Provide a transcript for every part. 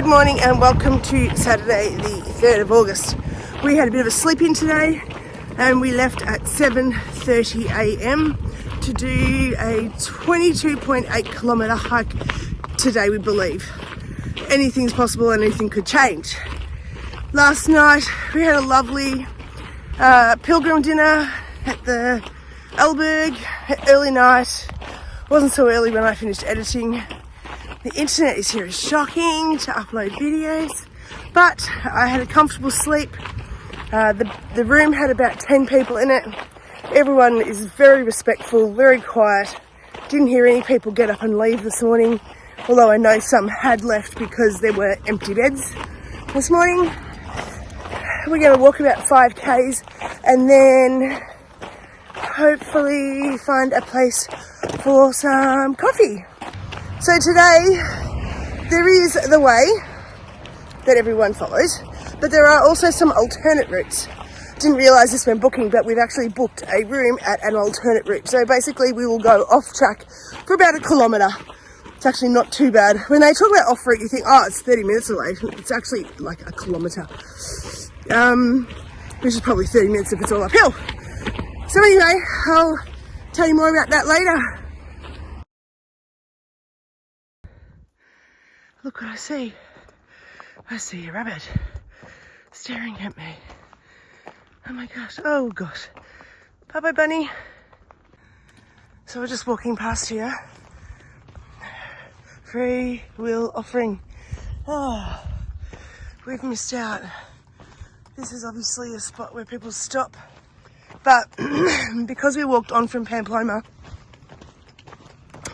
Good morning and welcome to Saturday the 3rd of August. We had a bit of a sleep in today and we left at 7:30 a.m. to do a 22.8 kilometre hike today, we believe. Anything's possible, anything could change. Last night we had a lovely pilgrim dinner at the Alberg at early night. Wasn't so early when I finished editing. The internet is here is shocking to upload videos, but I had a comfortable sleep. The room had about 10 people in it. Everyone is very respectful, very quiet. Didn't hear any people get up and leave this morning, although I know some had left because there were empty beds this morning. We're going to walk about 5 k's and then hopefully find a place for some coffee. So today there is the way that everyone follows, but there are also some alternate routes. Didn't realise this when booking, but we've actually booked a room at an alternate route. So basically we will go off track for about 1 kilometre. It's actually not too bad. When they talk about off route, you think, oh, it's 30 minutes away. It's actually like 1 kilometre, which is probably 30 minutes if it's all uphill. So anyway, I'll tell you more about that later. Look what I see. I see a rabbit staring at me. Oh my gosh, oh gosh. Bye-bye, bunny. So we're just walking past here. Free will offering. Oh, we've missed out. This is obviously a spot where people stop. But because we walked on from Pamplona,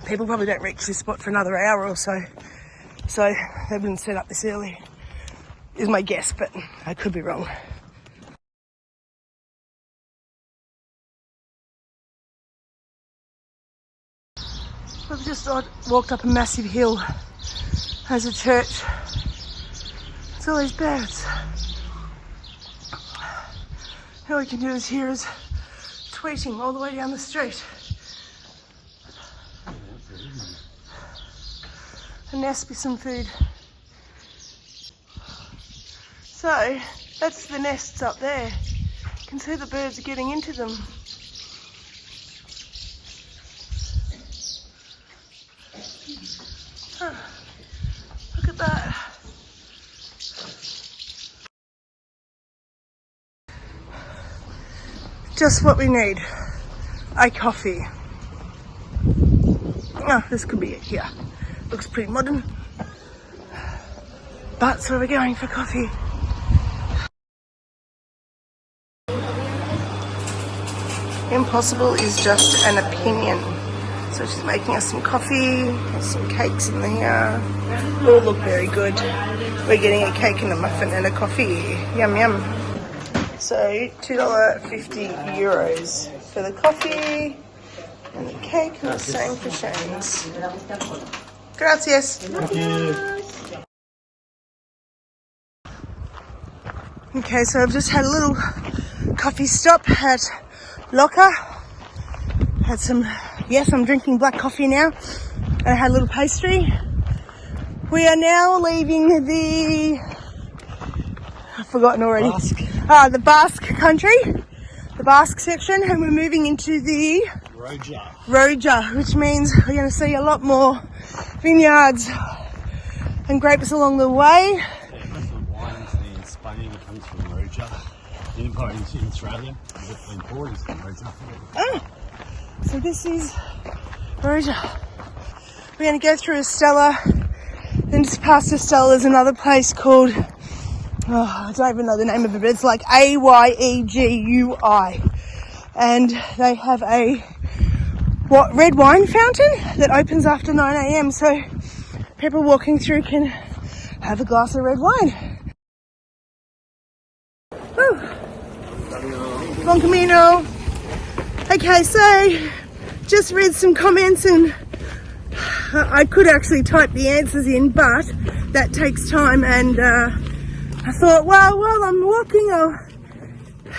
people probably don't reach this spot for another hour or so. So they wouldn't set up this early, is my guess, but I could be wrong. We've just walked up a massive hill. There's a church. There's all these birds. All we can do is hear is tweeting all the way down the street. And nest with some food. So that's the nests up there. You can see the birds are getting into them. Huh. Look at that. Just what we need. A coffee. Oh, this could be it here. Looks pretty modern. But so we're going for coffee. Impossible is just an opinion. So she's making us some coffee. There's some cakes in there. All look very good. We're getting a cake and a muffin and a coffee. Yum yum. So €2.50 for the coffee and the cake, and the same for Shane's. Gracias. Thank you. Okay, so I've just had a little coffee stop at Locker. Had some, yes, I'm drinking black coffee now. And I had a little pastry. We are now leaving the, I've forgotten already. The Basque country, the Basque section, and we're moving into the Roja, which means we're going to see a lot more vineyards and grapes along the way. Yeah, most of the wine in Spain comes from Roja. In Australia, the import is from Roja. Oh, so this is Roja. We're going to go through Estella, then just past Estella there's another place called, I don't even know the name of it, but it's like Ayeguy. And they have a red wine fountain that opens after 9 a.m. so people walking through can have a glass of red wine. Woo. Bon Camino. Okay, so just read some comments and I could actually type the answers in, but that takes time, and I thought, well, while I'm walking, I'll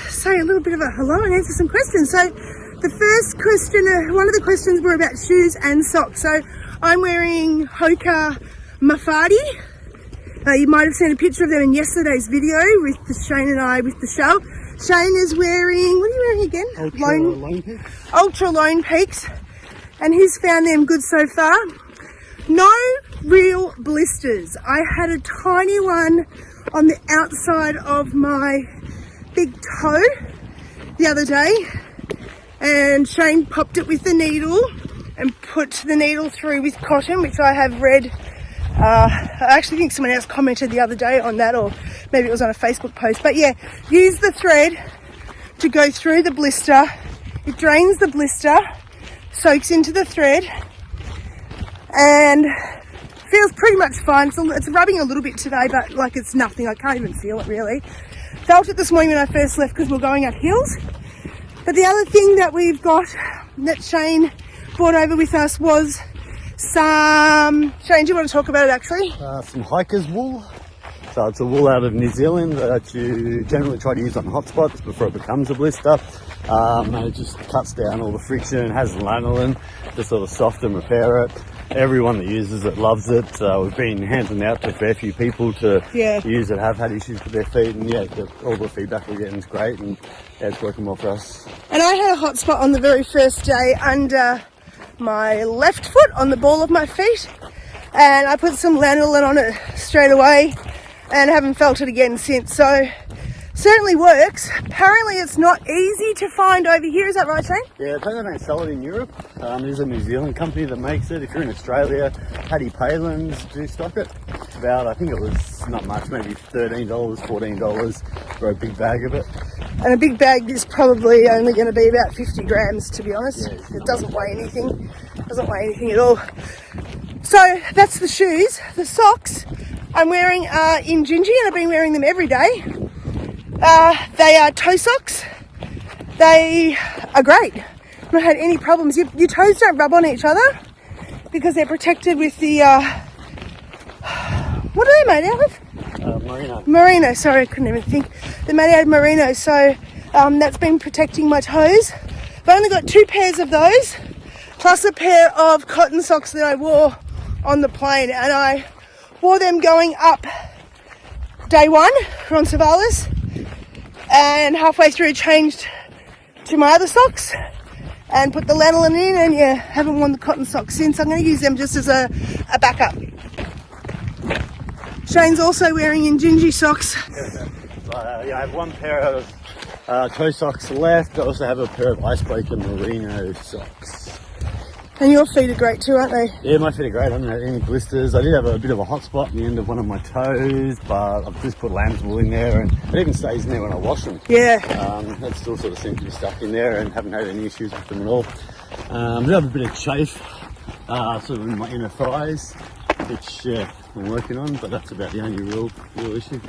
say a little bit of a hello and answer some questions. So the first question, one of the questions were about shoes and socks. So I'm wearing Hoka Mafadi, You might have seen a picture of them in yesterday's video with Shane and I with the show. Shane is wearing, what are you wearing again? Lone Peaks. Ultra Lone Peaks. And he's found them good so far. No real blisters. I had a tiny one on the outside of my big toe the other day. And Shane popped it with the needle and put the needle through with cotton, which I have read. I actually think someone else commented the other day on that, or maybe it was on a Facebook post. But yeah, use the thread to go through the blister. It drains the blister, soaks into the thread, and feels pretty much fine. It's rubbing a little bit today, but like it's nothing. I can't even feel it really. Felt it this morning when I first left because we're going up hills. But the other thing that we've got that Shane brought over with us was some, Shane, do you want to talk about it actually? Some hiker's wool. So it's a wool out of New Zealand that you generally try to use on hotspots before it becomes a blister. And it just cuts down all the friction, has lanolin to sort of soften, repair it. Everyone that uses it loves it. We've been handing out to a fair few people to use it, have had issues with their feet, and all the feedback we're getting is great, and it's working well for us. And I had a hot spot on the very first day under my left foot on the ball of my feet, and I put some lanolin on it straight away and haven't felt it again since. So certainly works. Apparently it's not easy to find over here, is that right, Shane? Yeah, apparently they don't sell it in Europe. There's a New Zealand company that makes it. If you're in Australia, Paddy Palin's do stock it. About, I think it was not much, maybe $13, $14 for a big bag of it. And a big bag is probably only going to be about 50 grams, to be honest. Yeah, it doesn't weigh anything. It doesn't weigh anything at all. So that's the shoes. The socks I'm wearing are in Gingy, and I've been wearing them every day. They are toe socks. They are great. I've not had any problems. Your toes don't rub on each other because they're protected with the, what are they made out of? Merino. Merino, sorry, I couldn't even think. They're made out of merino, so that's been protecting my toes. I've only got 2 pairs of those, plus a pair of cotton socks that I wore on the plane, and I wore them going up day 1 from Savalas, and halfway through changed to my other socks and put the lanolin in, and yeah, haven't worn the cotton socks since. I'm going to use them just as a backup. Shane's also wearing Injinji socks. I have 1 pair of toe socks left. I also have a pair of icebreaker merino socks. And your feet are great too, aren't they? Yeah, my feet are great. I haven't had any blisters. I did have a bit of a hot spot at the end of one of my toes, but I've just put lamb's wool in there, and it even stays in there when I wash them. Yeah. That still sort of seems to be stuck in there, and haven't had any issues with them at all. I do have a bit of chafe sort of in my inner thighs, which I'm working on, but that's about the only real issue.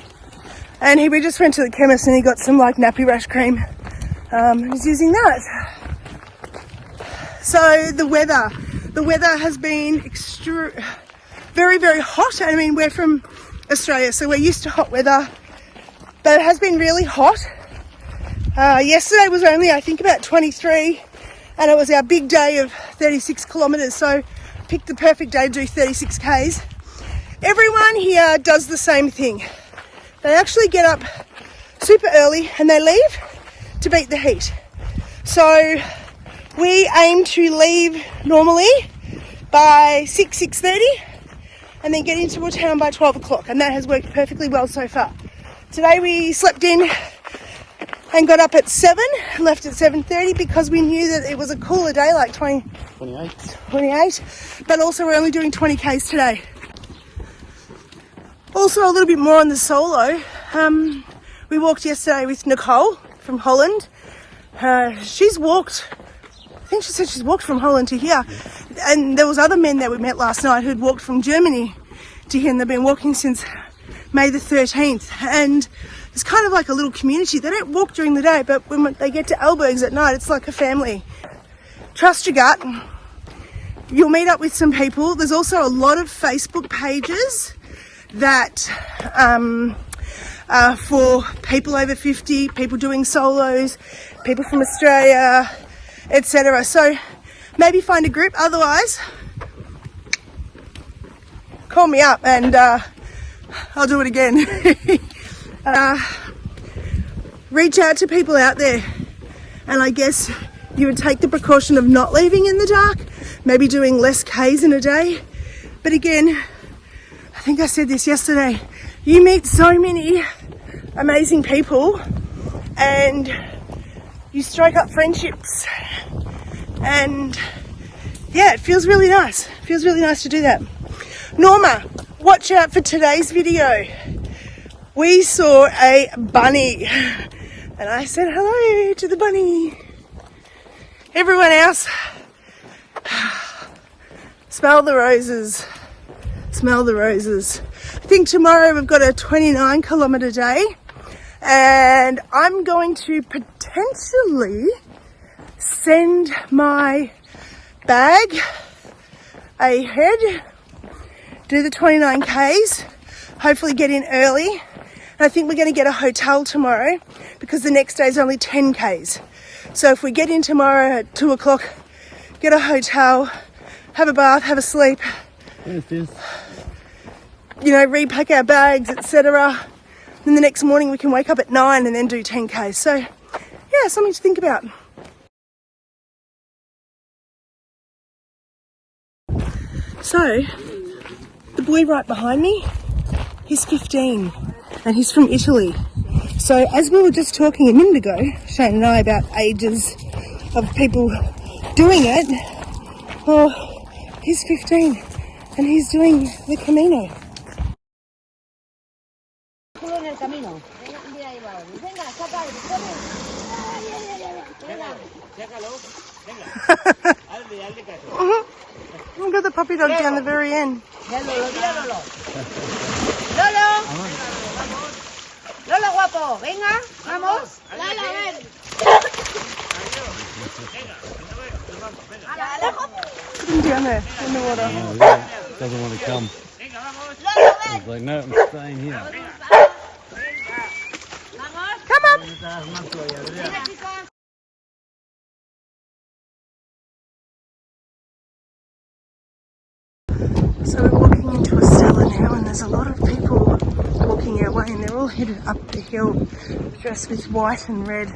And we just went to the chemist and he got some like nappy rash cream. He's using that. So the weather has been very, very hot. I mean, we're from Australia, so we're used to hot weather, but it has been really hot. Yesterday was only, I think, about 23, and it was our big day of 36 kilometres, so picked the perfect day to do 36 Ks. Everyone here does the same thing. They actually get up super early and they leave to beat the heat. So we aim to leave normally by 6:30 and then get into a town by 12 o'clock, and that has worked perfectly well so far. Today we slept in and got up at 7, left at 7:30 because we knew that it was a cooler day, like 28, but also we're only doing 20 Ks today. Also a little bit more on the solo. We walked yesterday with Nicole from Holland. She's walked, I think she said she's walked from Holland to here. And there was other men that we met last night who'd walked from Germany to here, and they've been walking since May the 13th. And it's kind of like a little community. They don't walk during the day, but when they get to Albergs at night, it's like a family. Trust your gut. You'll meet up with some people. There's also a lot of Facebook pages that are for people over 50, people doing solos, people from Australia, etc. So maybe find a group. Otherwise, call me up and I'll do it again. Reach out to people out there, and I guess you would take the precaution of not leaving in the dark, maybe doing less Ks in a day. But again, I think I said this yesterday, you meet so many amazing people and you strike up friendships, and yeah, it feels really nice. It feels really nice to do that. Norma, watch out for today's video. We saw a bunny and I said hello to the bunny. Everyone else, smell the roses. Smell the roses. I think tomorrow we've got a 29-kilometre day, and I'm going to potentially send my bag ahead, do the 29 Ks, hopefully get in early. And I think we're going to get a hotel tomorrow because the next day is only 10 Ks. So if we get in tomorrow at 2 o'clock, get a hotel, have a bath, have a sleep, you know, repack our bags, etc. Then the next morning we can wake up at 9 and then do 10 Ks. So yeah, something to think about. So the boy right behind me, he's 15 and he's from Italy. So as we were just talking a minute ago, Shane and I, about ages of people doing it, well, he's 15 and he's doing the Camino. Camino. Look at the puppy dog down the very end. Lolo guapo, venga, vamos. Lolo, ven. Put him down there in the water. Oh, yeah. Doesn't want to come. He's like, no, I'm staying here. Come up. So we're walking into a cellar now, and there's a lot of people walking our way, and they're all headed up the hill dressed with white and red.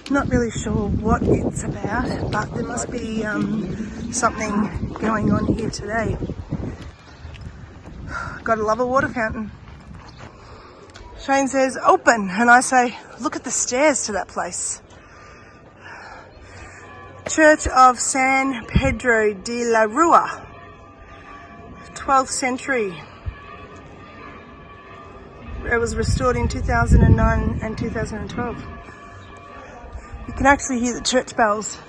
Not really sure what it's about, but there must be something going on here today. Gotta love a water fountain. Shane says open, and I say look at the stairs to that place. Church of San Pedro de la Rua, 12th century. It was restored in 2009 and 2012. You can actually hear the church bells.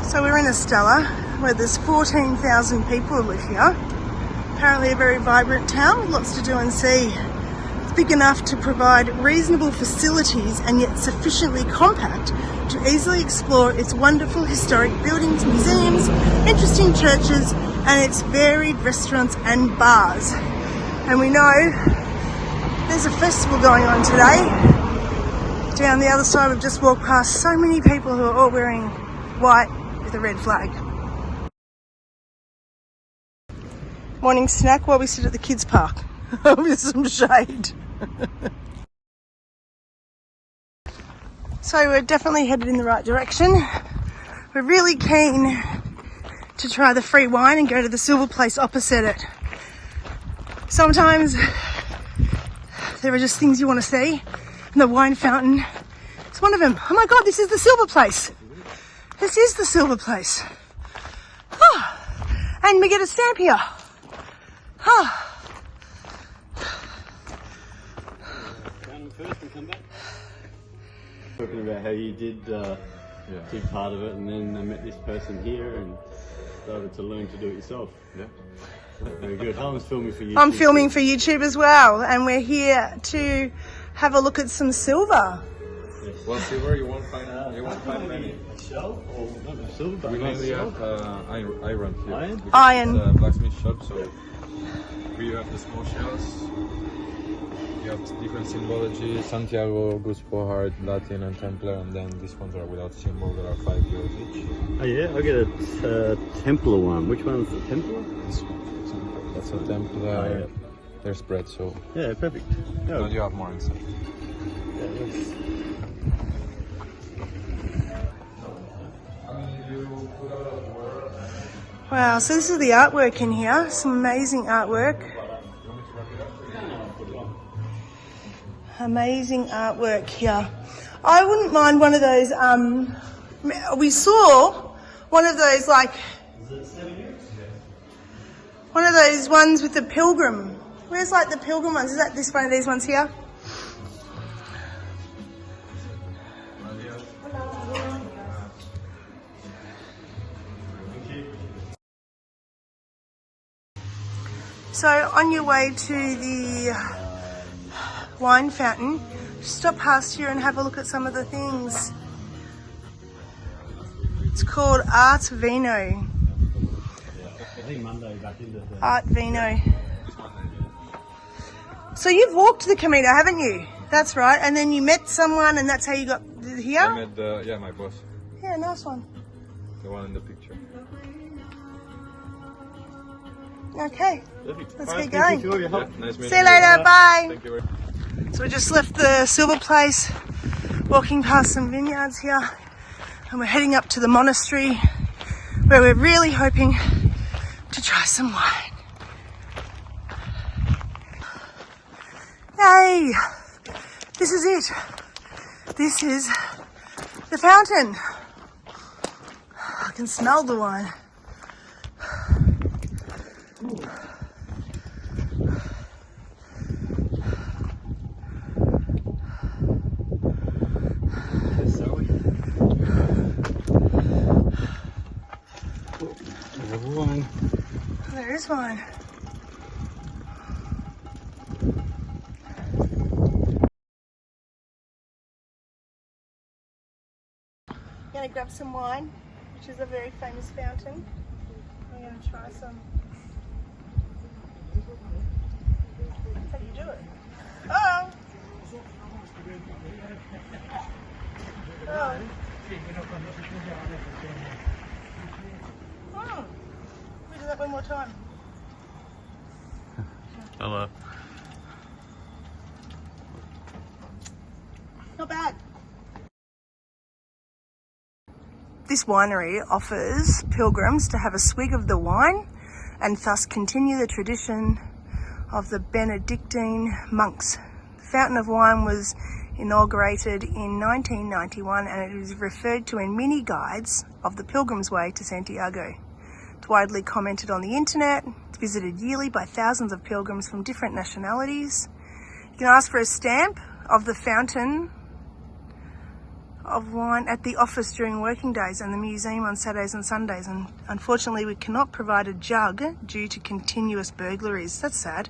So we're in Estella, where there's 14,000 people who live here. Apparently a very vibrant town with lots to do and see. It's big enough to provide reasonable facilities and yet sufficiently compact to easily explore its wonderful historic buildings, museums, interesting churches, and its varied restaurants and bars. And we know there's a festival going on today. Down the other side, we've just walked past so many people who are all wearing white with a red flag. Morning snack while we sit at the kids' park with some shade. So we're definitely headed in the right direction. We're really keen to try the free wine and go to the silver place opposite it. Sometimes there are just things you want to see, and the wine fountain is one of them. Oh my God, this is the silver place. This is the silver place. Oh, and we get a stamp here. Oh. Talking about how you did part of it, and then I met this person here and started to learn to do it yourself. Yeah. Very good. Helen's filming for YouTube. I'm filming for YouTube as well, and we're here to have a look at some silver. Yes. Well, silver you won't find many. Shell or not silver? We mainly have iron here. Iron. It's a blacksmith shop, so we have the small shells. You have different symbology. Santiago, Guspo, Heart, Latin, and Templar, and then these ones are without symbol. There are €5 each. Oh yeah, I get a Templar one. Which one's the Templar? This one, for example. That's a Templar. Oh, yeah. They're spread, so Yeah, perfect. but you have more inside. Wow, so this is the artwork in here. Some amazing artwork. Amazing artwork here. I wouldn't mind one of those, we saw one of those like, one of those ones with the pilgrim. Where's like the pilgrim ones? Is that this one of these ones here? So on your way to the wine fountain, stop past here and have a look at some of the things. It's called Art Vino. Art Vino. So you've walked the Camino, haven't you? That's right. And then you met someone and that's how you got here? I met my boss, Yeah, nice one. the one in the picture. Okay, Perfect. let's Alright, get thank going. you for all your help. Yeah, nice meeting See you later, bye. Thank you very So we just left the silver place, walking past some vineyards here, and we're heading up to the monastery where we're really hoping to try some wine. Hey, this is it. This is the fountain. I can smell the wine. There is one. Gonna grab some wine, which is a very famous fountain. I'm gonna try some. How do you do it? Oh! Oh. Oh. We do that one more time. Hello. Not bad. This winery offers pilgrims to have a swig of the wine and thus continue the tradition of the Benedictine monks. The Fountain of Wine was inaugurated in 1991 and it is referred to in many guides of the Pilgrim's Way to Santiago. It's widely commented on the internet. It's visited yearly by thousands of pilgrims from different nationalities. You can ask for a stamp of the Fountain of Wine at the office during working days and the museum on Saturdays and Sundays, and unfortunately we cannot provide a jug due to continuous burglaries. That's sad.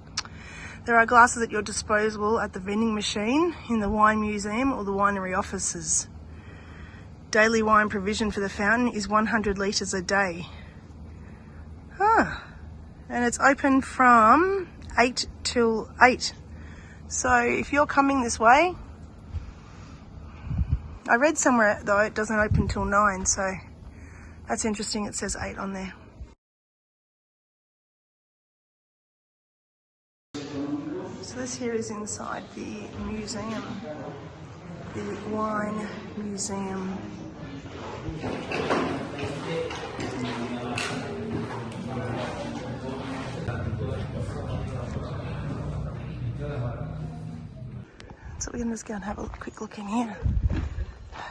There are glasses at your disposal at the vending machine in the wine museum or the winery offices. Daily wine provision for the fountain is 100 litres a day. And it's open from 8 till 8. So if you're coming this way, I read somewhere though it doesn't open till 9, so that's interesting. It says 8 on there. So this here is inside the museum, the wine museum. So we're going to just go and have a quick look in here.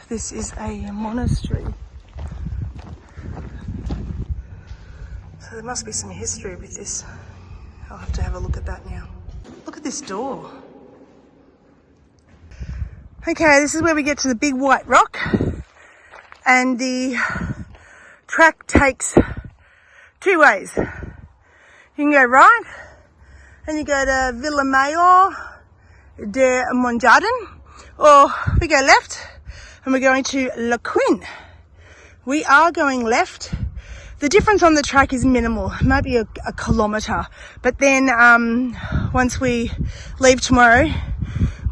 This is a monastery. So there must be some history with this. I'll have to have a look at that now. Look at this door. Okay, this is where we get to the big white rock. And the track takes two ways. You can go right and you go to Villa Mayor de Monjardin, or we go left and we're going to Luquin. We are going left. The difference on the track is minimal. It might be a kilometre. But then once we leave tomorrow,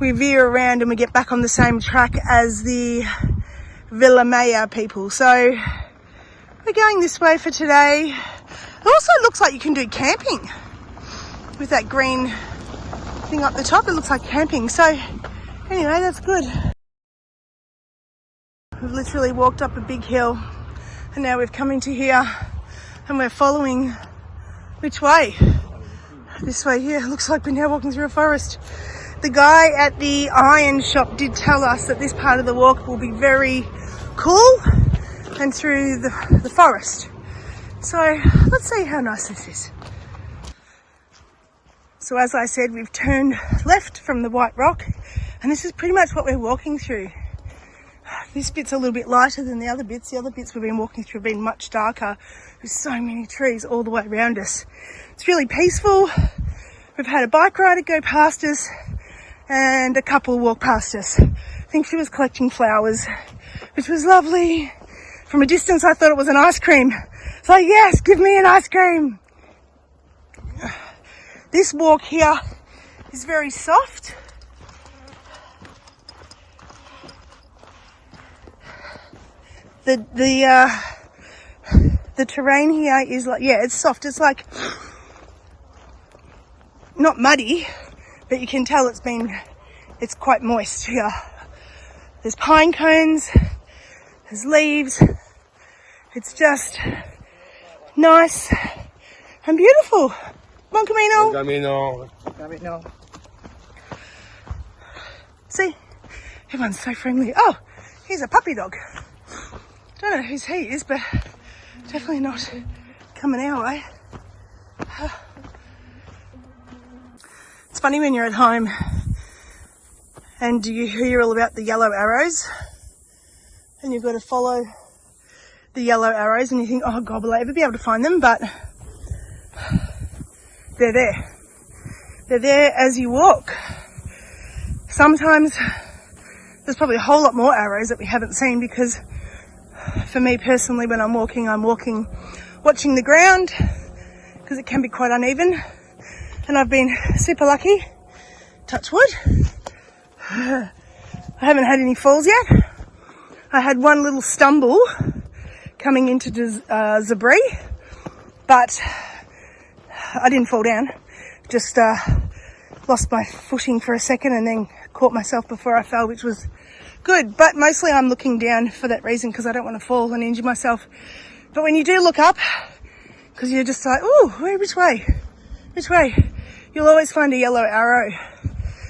we veer around and we get back on the same track as the Villa Maya people. So we're going this way for today. It also looks like you can do camping with that green thing up the top. It looks like camping. So anyway, that's good. We've literally walked up a big hill and now we've come into here and we're following which way? This way here. Looks like we're now walking through a forest. The guy at the iron shop did tell us that this part of the walk will be very cool and through the forest. So let's see how nice this is. So as I said, we've turned left from the white rock and this is pretty much what we're walking through. This bit's a little bit lighter than the other bits. The other bits we've been walking through have been much darker. There's so many trees all the way around us. It's really peaceful. We've had a bike rider go past us and a couple walk past us. I think she was collecting flowers, which was lovely. From a distance, I thought it was an ice cream. It's like, yes, give me an ice cream. This walk here is very soft. The terrain here is like, yeah, it's soft. It's like not muddy, but you can tell it's quite moist here. There's pine cones, there's leaves. It's just nice and beautiful. Bon Camino. Camino. Camino. See, everyone's so friendly. Oh, here's a puppy dog. Don't know whose he is, but definitely not coming our way. It's funny when you're at home and you hear all about the yellow arrows and you've got to follow the yellow arrows and you think, oh God, will I ever be able to find them? But they're there. They're there as you walk. Sometimes there's probably a whole lot more arrows that we haven't seen because for me personally, when I'm walking watching the ground because it can be quite uneven. And I've been super lucky, touch wood. I haven't had any falls yet. I had one little stumble coming into Zabri, but I didn't fall down. Just lost my footing for a second and then caught myself before I fell, which was good. But mostly I'm looking down for that reason because I don't want to fall and injure myself. But when you do look up, because you're just like, oh, which way? Which way? You'll always find a yellow arrow.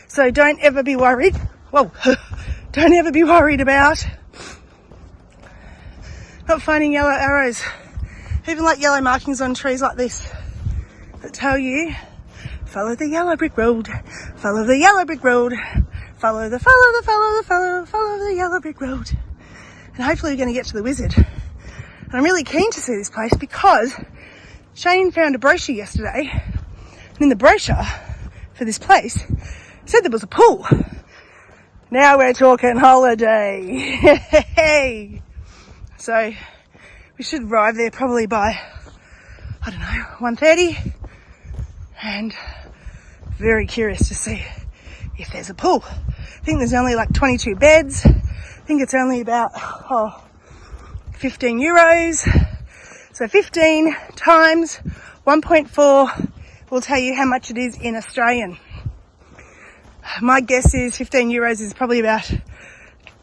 So don't ever be worried. Whoa. Don't ever be worried about not finding yellow arrows. Even like yellow markings on trees like this that tell you, follow the yellow brick road, follow the yellow brick road, follow the yellow brick road. And hopefully we're going to get to the wizard. And I'm really keen to see this place because Shane found a brochure yesterday. And in the brochure for this place, it said there was a pool. Now we're talking holiday. So we should arrive there probably by, I don't know, 1:30. And very curious to see if there's a pool. I think there's only like 22 beds. I think it's only about 15 euros. So 15 times 1.4 will tell you how much it is in Australian. My guess is 15 euros is probably about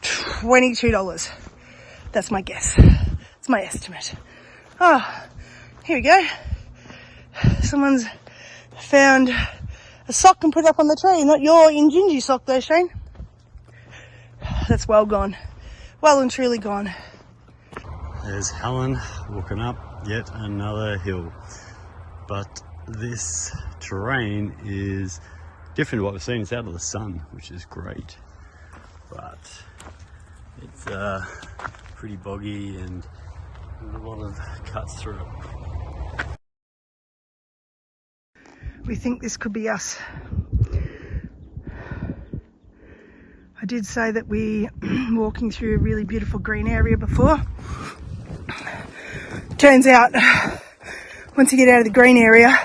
$22. That's my guess. It's my estimate. Oh, here we go. Someone's found a sock and put it up on the tree. Not your Injinji sock though, Shane. That's well gone. Well and truly gone. There's Helen walking up yet another hill. But this terrain is different to what we've seen. It's out of the sun, which is great. But it's pretty boggy and a lot of cuts through it. We think this could be us. I did say that we walking through a really beautiful green area before. Turns out, once you get out of the green area,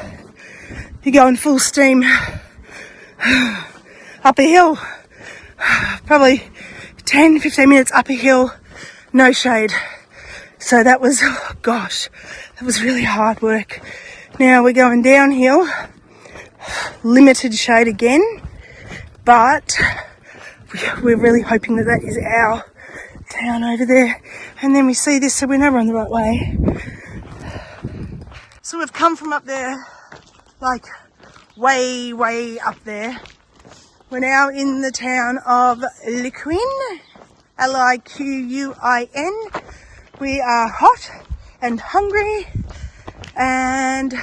you're going full steam up a hill. Probably 10, 15 minutes up a hill, no shade. So that was, oh gosh, that was really hard work. Now we're going downhill, limited shade again, but we're really hoping that that is our town over there. And then we see this, so we know we're on the right way. So we've come from up there, like way up there. We're now in the town of Luquin, L-I-Q-U-I-N. We are hot and hungry and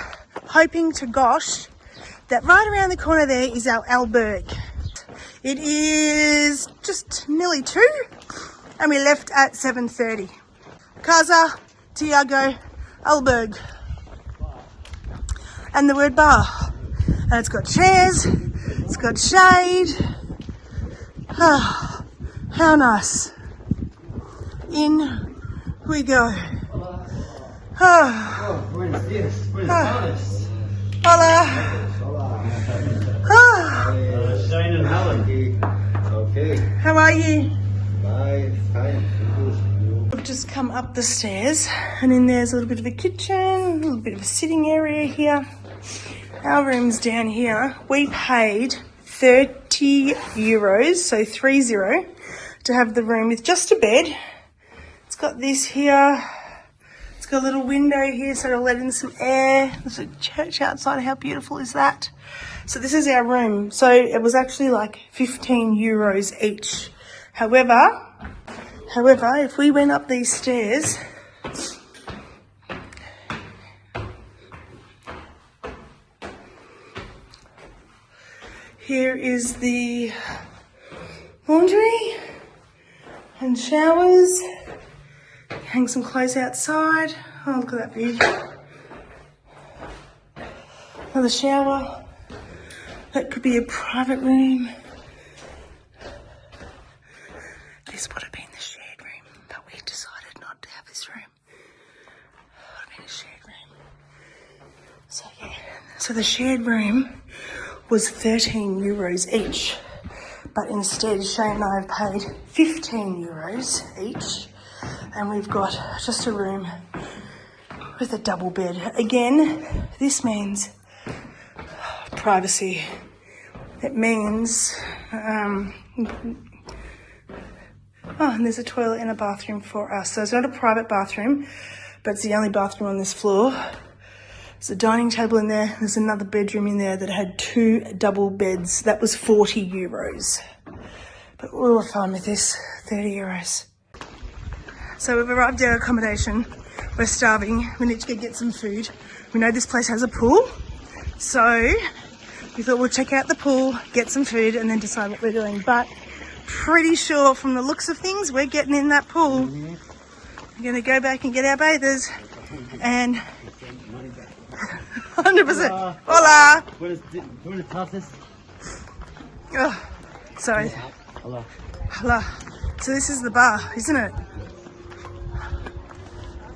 hoping to gosh that right around the corner there is our albergue. It is just nearly 2 and we left at 7:30. Casa Tiago Albergue. And the word bar. And it's got chairs, it's got shade. Oh, how nice. In we go. Oh. Hola. Oh. Shane and Helen. Okay. How are you? Fine. We've just come up the stairs and in there's a little bit of a kitchen, a little bit of a sitting area here. Our room's down here. We paid 30 euros, so 30, to have the room with just a bed. It's got this here. It's got a little window here so it'll let in some air. There's a church outside. How beautiful is that? So this is our room. So it was actually like 15 euros each. However, if we went up these stairs, here is the laundry and showers. Hang some clothes outside. Oh, look at that view. Another shower. That could be a private room. This would have been the shared room, but we decided not to have this room. It would have been a shared room. So yeah, so the shared room was 13 euros each, but instead Shane and I have paid 15 euros each, and we've got just a room with a double bed. Again, this means privacy. It means, oh, and there's a toilet and a bathroom for us. So it's not a private bathroom, but it's the only bathroom on this floor. There's a dining table in there. There's another bedroom in there that had 2 double beds. That was 40 euros. But we were fine with this, 30 euros. So we've arrived at our accommodation. We're starving. We need to go get some food. We know this place has a pool. So we thought we'll check out the pool, get some food, and then decide what we're doing. But pretty sure from the looks of things, we're getting in that pool. We're going to go back and get our bathers and 100%. Hola. Buenas tardes. Oh, sorry. Hola. Hola. So this is the bar, isn't it?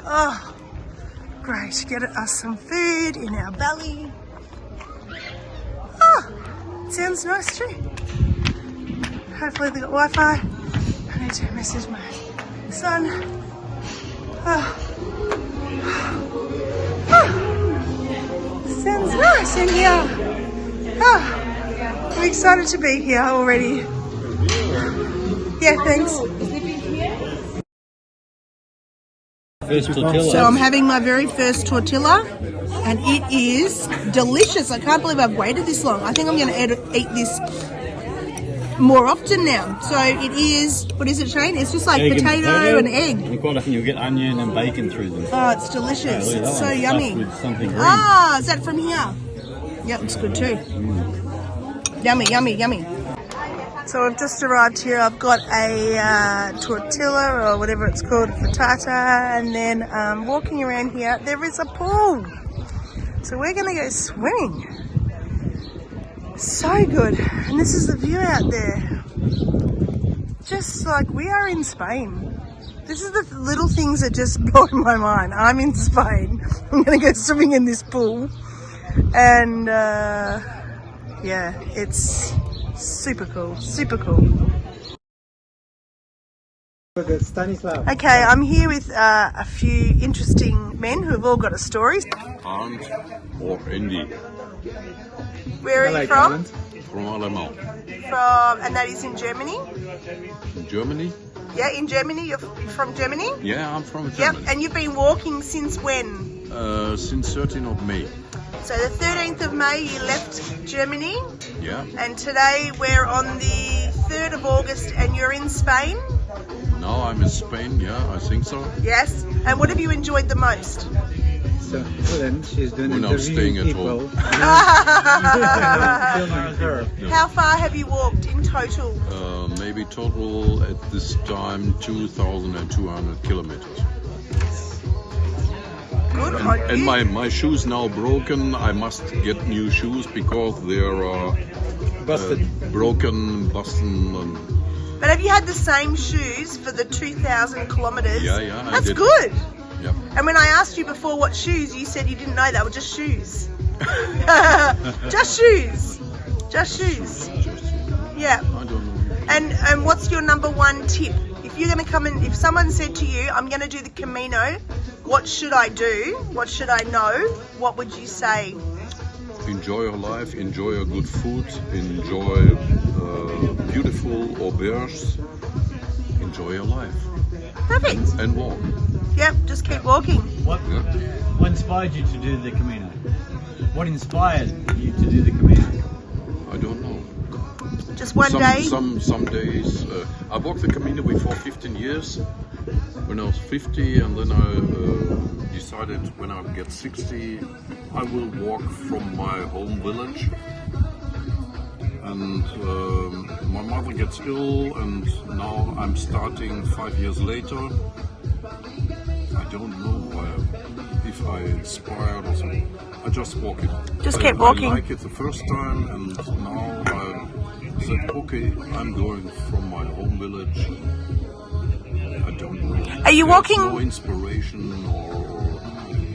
Oh, great. Get us some food in our belly. Oh, sounds nice too. Hopefully they've got Wi-Fi. I need to message my son. Oh. Oh. Sounds nice in here. Oh. I'm excited to be here already. Yeah, thanks. First tortilla. So I'm having my very first tortilla and it is delicious. I can't believe I've waited this long. I think I'm going to eat this more often now. So it is, what is it, Shane? It's just like potato and egg. And quite often you'll get onion and bacon through them. Oh, it's delicious. Yeah, It's so yummy. With something green. Ah, is that from here? Yeah, it's good too. Yummy, yummy, yummy. So I've just arrived here. I've got a tortilla or whatever it's called, frittata, and then walking around here, there is a pool. So we're going to go swimming. So good. And this is the view out there. just like we are in Spain. This is the little things that just blow my mind. I'm in Spain. I'm going to go swimming in this pool. And yeah, it's super cool, super cool. Stanislav. Okay, I'm here with a few interesting men who have all got a story. Arndt or Andy Where are you from? from Alemão. And that is in Germany? In Germany? Yeah, in Germany. You're from Germany? Yeah, I'm from Yep, Germany. and you've been walking since when? Since 13th of May. So the 13th of May you left Germany, Yeah. and today we're on the 3rd of August and you're in Spain? Now I'm in Spain. Yeah, I think so. Yes. And what have you enjoyed the most? So then she's doing When I'm interviewing staying at people. home. Filming her. How far have you walked in total? Maybe total at this time 2,200 kilometers. Good on And you. my shoes now broken. I must get new shoes because they are Busted. broken, busted. And But have you had the same shoes for the 2,000 kilometres? Yeah, I That's did. good. yeah. And when I asked you before what shoes, you said you didn't know they were just shoes. Just shoes. Just shoes. Yeah. I don't know. And what's your number one tip? If you're going to come in, if someone said to you, I'm going to do the Camino, what should I do? What should I know? What would you say? Enjoy your life, enjoy your good food, enjoy beautiful auberges, enjoy your life Perfect. and walk. Yep, just keep walking. What Yeah. inspired you to do the Camino? What inspired you to do the Camino? I don't know. Just one day. Some days. I walked the Camino before 15 years. When I was 50, and then I decided when I get 60, I will walk from my home village. And my mother gets ill, and now I'm starting 5 years later. I don't know if I inspired or something. I just walk it. Just keep walking. I like it the first time, and now I said, okay, I'm going from my home village. I don't know. Are you There's walking- no inspiration or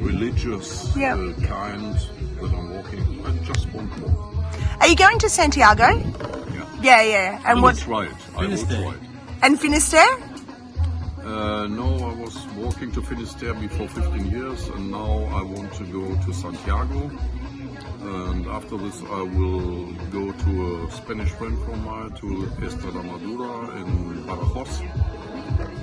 religious Yeah. kind that I'm walking. I just want to walk. Are you going to Santiago? Yeah. Yeah. I And will what? try it. I will Finisterre. try it. And Finisterre? No, I was walking to Finisterre before 15 years, and now I want to go to Santiago. And after this, I will go to a Spanish friend from mine, to Estremadura in Badajoz.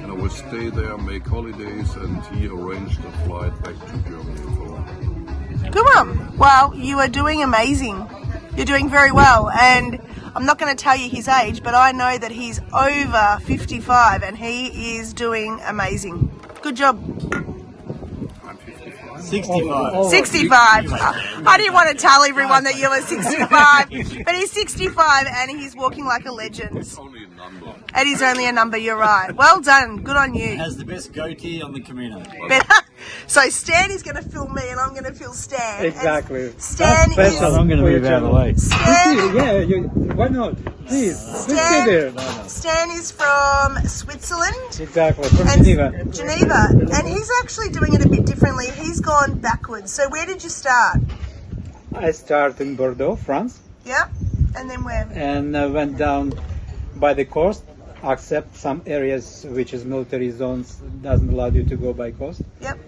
And I will stay there, make holidays, and he arranged a flight back to Germany for me. Good one. Well, you are doing amazing. You're doing very well. And I'm not going to tell you his age, but I know that he's over 55 and he is doing amazing. Good job. I'm 55. 65. 65. I didn't want to tell everyone that you were 65, but he's 65 and he's walking like a legend. It's only a number. It is only a number, you're right. Well done. Good on you. Has the best goatee on the Camino. So Stan is going to film me and I'm going to film Stan. And Exactly. Stan That's is... special. I'm going to For your move out of the channel. way. Stan, Yeah, why not? Please, let's go there. Stan is from Switzerland. Exactly, from And Geneva. Geneva. And he's actually doing it a bit differently. He's gone backwards. So where did you start? I started in Bordeaux, France, Yep. And then where? and went down by the coast, except some areas which is military zones doesn't allow you to go by coast. Yep.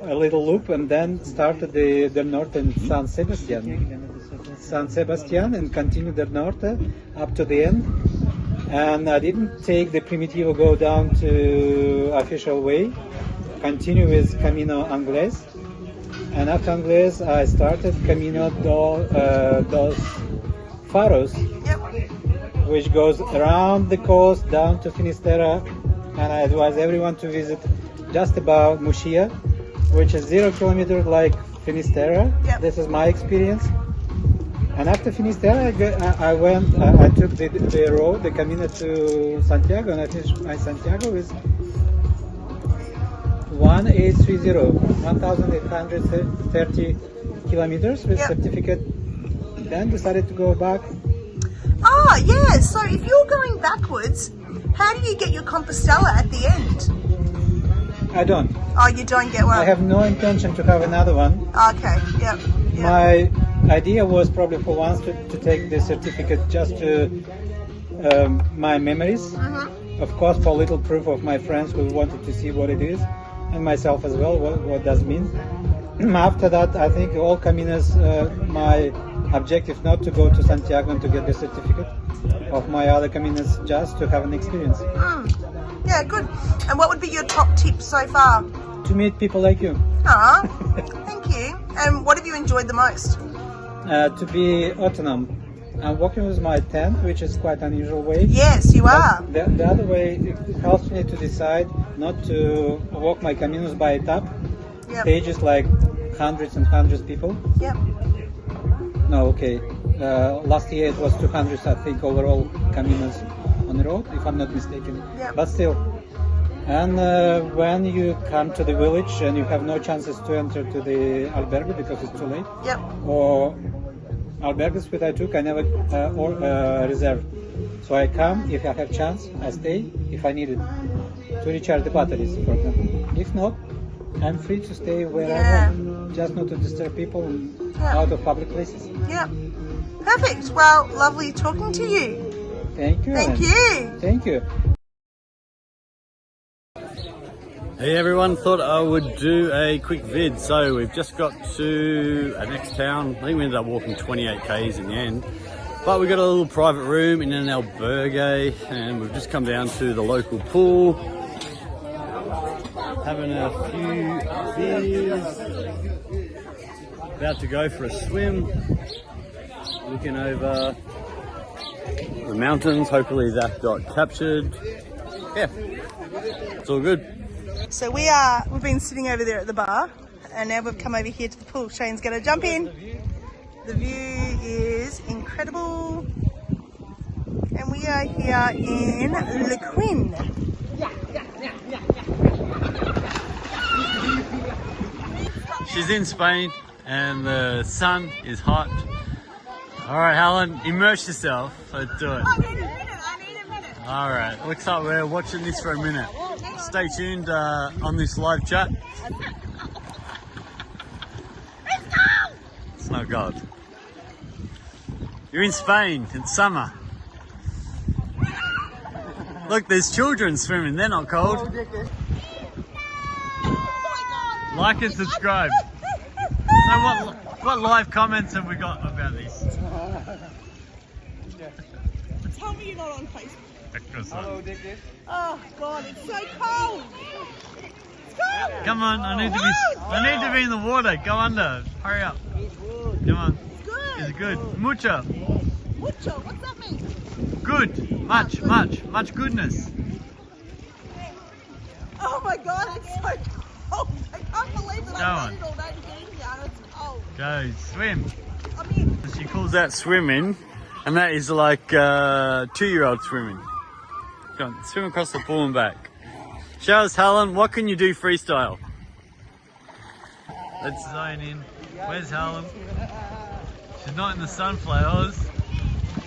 A little loop, and then started the north in San Sebastian. San Sebastian, and continued the north up to the end. And I didn't take the Primitivo go down to official way. Continue with Camino Anglés. And after Anglés, I started Camino dos Faros, Yep. which goes around the coast down to Finisterre. And I advise everyone to visit just about Muxia, which is 0 kilometers like Finisterre. Yep. This is my experience. And after Finisterre, I took the road, the Camino to Santiago, and I finished my Santiago with 1,830 kilometers with Yep. certificate. Then decided to go back. Oh, yeah. So if you're going backwards, How do you get your Compostela at the end? I don't. Oh, you don't get one? I have no intention to have another one. Okay, yep. My idea was probably for once to take the certificate just to my memories. Of course, for little proof of my friends who wanted to see what it is, and myself as well, what does it mean. After that, I think all Caminos, my objective not to go to Santiago and to get the certificate of my other Caminos, just to have an experience. Yeah, good. And what would be your top tip so far? To meet people like you. Ah, thank you. And what have you enjoyed the most? To be autonomous. I'm walking with my tent, which is quite an unusual way. Yes, you are. The other way, it helps me to decide not to walk my Caminos by etap. Yep. Pages like hundreds and hundreds of people. Yep. No, okay. Last year it was 200, I think, overall Caminos on the road, if I'm not mistaken. Yep. But still. And when you come to the village and you have no chances to enter to the albergue because it's too late, Yep. or albergues which I took, I never reserved. So I come, if I have chance, I stay, if I need it, to recharge the batteries, for example. If not, I'm free to stay where I want, just not to disturb people out of public places. Yep. Perfect. Well, lovely talking to you. Thank you. Thank Anne. you. Thank you. Hey everyone, thought I would do a quick vid. So we've just got to our next town. I think we ended up walking 28 k's in the end. But we got a little private room in an albergue and we've just come down to the local pool. Having a few beers. About to go for a swim. Looking over the mountains. Hopefully that got captured. Yeah, it's all good. So we've been sitting over there at the bar and now we've come over here to the pool. Shane's going to jump in. The view is incredible. And we are here in Luquin. She's in Spain and the sun is hot. All right, Helen, immerse yourself. Let's do it. I need a minute. All right, looks like we're watching this for a minute. Stay tuned on this live chat. It's not God. You're in Spain, it's summer. Look, there's children swimming, they're not cold. Like and subscribe. So what live comments have we got about this? Tell me you're not on Facebook. Hello, Oh God, it's so cold. It's cold. come on, I need to be in the water. Go under. Hurry up. Come on. It's good. Is it good? Mucho. Mucho, what's that mean? Good. Much goodness. Oh my God, it's so cold. I can't believe that Go I on. waited all day to get in here and it's cold. Go swim. I'm in. She calls that swimming, and that is like 2-year-old swimming. Go on, swim across the pool and back. Show us, Helen, what can you do freestyle? Let's zone in. Where's Helen? She's not in the sunflowers.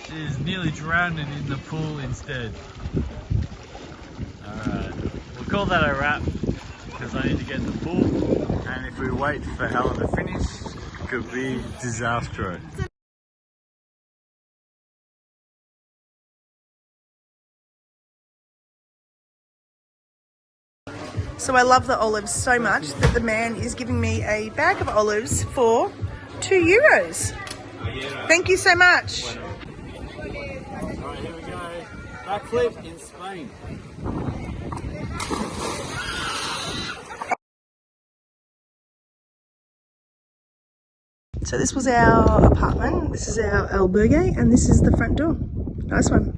She's nearly drowning in the pool instead. Alright, we'll call that a wrap because I need to get in the pool. And if we wait for Helen to finish, it could be disastrous. So I love the olives so much that the man is giving me a bag of olives for €2. Thank you so much. Alright, here we go. Backflip in Spain. So this was our apartment, this is our albergue, and this is the front door. Nice one.